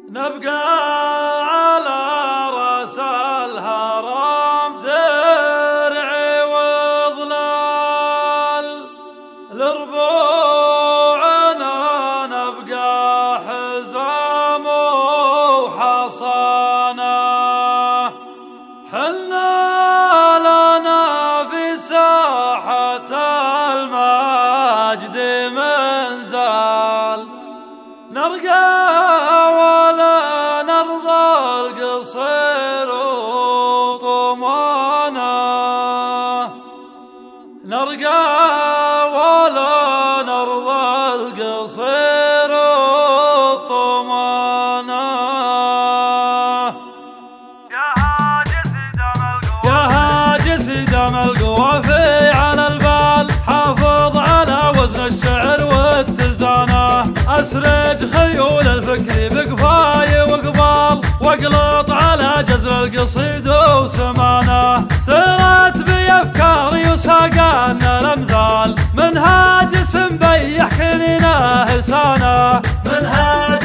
نبقى على رأس الهرم درعي وظلال لربوعنا نبقى حزام وحصانة حلنا لنا في ساحة المجد منزال نرقى ولا نرضى القصير وطمانا نرقى ولا نرضى القصير وطمانا يا هاجس دم القوافي على البال حافظ على وزن الشعر والتزانه أسرج خيول الفكر بقفاي وقبال واقلط على جزر القصيد وسمانه سرت بأفكاري وساقانا الأمثال منهاج بيح كنينه لسانه منهاج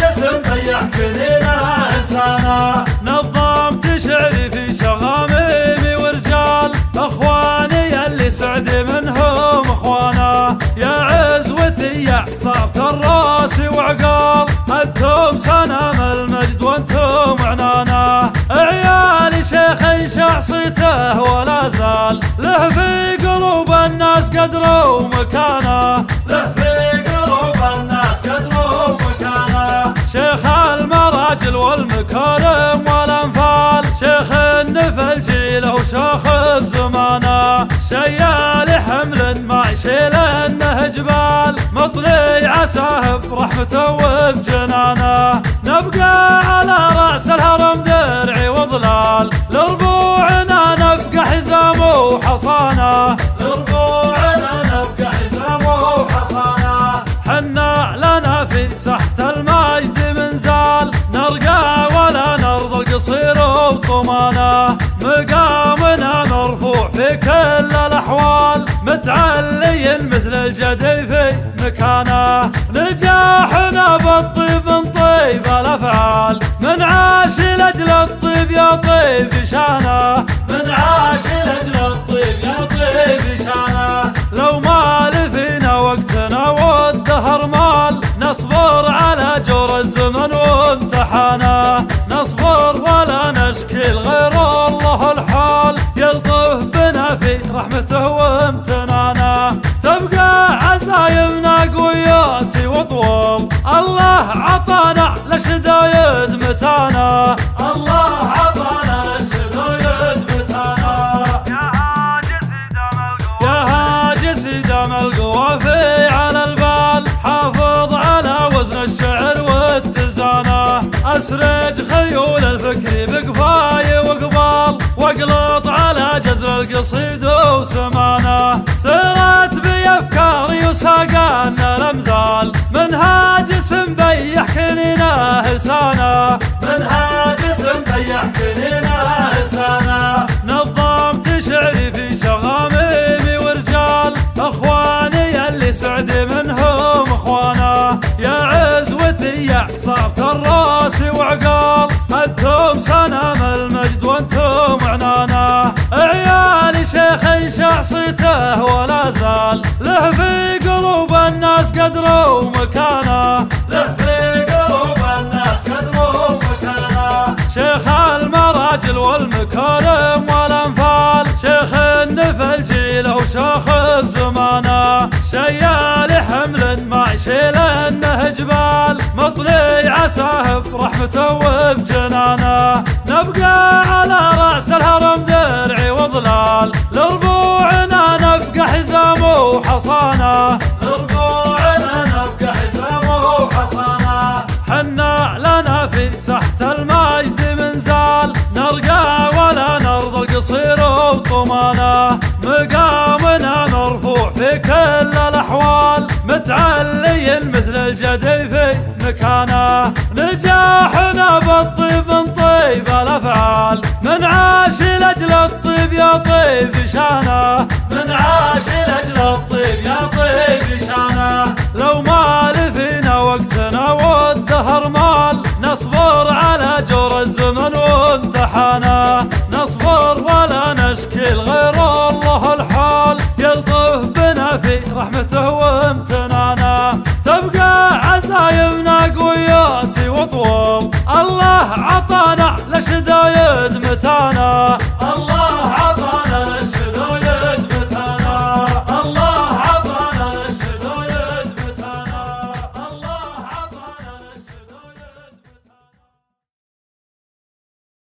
بيح كنينه لسانه نظمت شعري في شغاميمي ورجال أخواني اللي سعدي منهم أخوانا يا عزوتي يا صعبت الراس وعقال انتم صنم المجد وانتم عنانه عيالي شيخ شخصيته ولا زال له في قلوب الناس قدره ومكانه له في قلوب الناس قدره ومكانه شيخ المراجل والمكارم والانفال شيخ النفل جيله وشاخ زمانه شيال حمل ما يشيل انه جبال مطلي عساه برحمته وبجنانه نبقى على رأس الهرم درعي وظلال لربوعنا نبقى حزام وحصانه لربوعنا نبقى حزام وحصانه حنا لنا في ساحة المجد منزال نرقى ولا نرضى القصير وطمانه مقامنا مرفوع في كل الأحوال متعلي مثل الجدي في مكانه نجاحنا بالطيب من طيب الأفعال من عاش لأجل الطيب يا طيب شانه من عاش لأجل الطيب يا طيب شانه لو مال فينا وقتنا والدهر مال نصبر على جور الزمن وامتحانه نصبر ولا نشكي غير الله الحال يلطف بنا في رحمته وامتنانه تبقى عزايمنا قويات وطول الله عطانا لشدايد متانه الله عطانا لشدايد متانه يا هاجس دم القوافي على البال حافظ على وزن الشعر والتزانه أسرج خيول الفكر بقفاي وقبال واقلط على جزر القصيد وسمانه سرت بأفكاري وساقانا الأمثال منهاج بيح كنينه لسانه منهاج بيح كنينه لسانه نظمت شعري في شغاميمي ورجال أخواني اللي سعدي منهم أخوانا يا عزوتي يا صعبت الراس وعقال انتم صنم المجد وانتم عنانه عيالي شيخ شخصيته ولا زال له في قلوب الناس قدره ومكانه له في قلوب الناس قدره ومكانه شيخ المراجل والمكارم والانفال شيخ النفل جيله وشاخ الزمانه شيال حمل ما يشيل انه جبال مطلي عساه برحمته وبجنانه نبقى على رأس الهرم درعي وظلال لربوعنا نبقى حزام وحصانه لربوعنا نبقى حزام وحصانه حنا لنا في ساحة المجد منزال نرقى ولا نرضى القصير وطمانه مقامنا مرفوع في كل الأحوال متعلي مثل الجدي في مكانه نجاحنا بالطيب من طيب الأفعال من عاش لأجل الطيب يا طيب شانه من عاش لأجل الطيب يا طيب شانه لو مال فينا وقتنا